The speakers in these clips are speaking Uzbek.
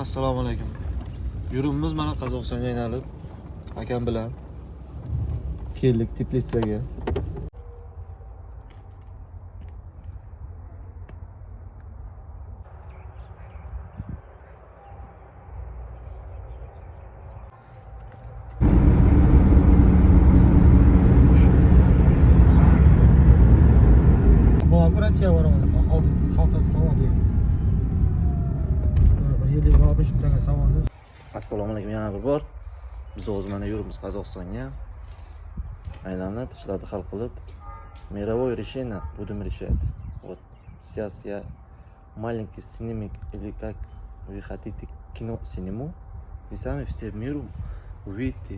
assalomu alaykum. Yuribmiz mana Qozog'istonga aylanib, akam bilan keldik Teplitsaga. Bu operatsiya boramiz. Xaltasi savol deydi. Bir yillik olib tanga savolni. Assalomu alaykum yana bir bor. Biz o'z mana yuribmiz Qozog'istonga. Aylanib, ishlarni hal qilib, мировое решение будем решать. Вот сейчас я маленький снимок или как вы хотите кино сниму, вы сами все в миру увидите.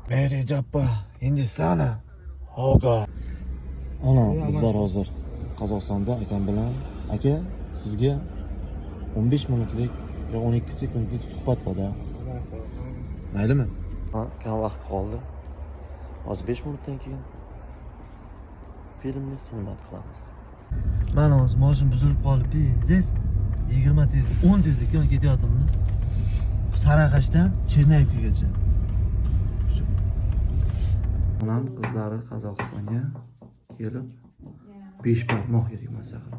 Meri Jappa, Hindistona. Hoga. Ana, bizlar hozir Qozog'istonda akam bilan. Aka, sizga 15 minutlik yo 12 sekundlik suhbat bor-da. Maylimi? Ha, kam vaqt qoldi. Hozir 5 minutdan keyin filmni sinemat qilamiz. Mana hozir mashina buzilib qolib, siz 20 tezlik, 10 tezlikka ketyapmiz. Sarag'ashdan Chernayevgacha. Onam qizlari Qozog'istonga kelib 5 barmoq yedik masalan.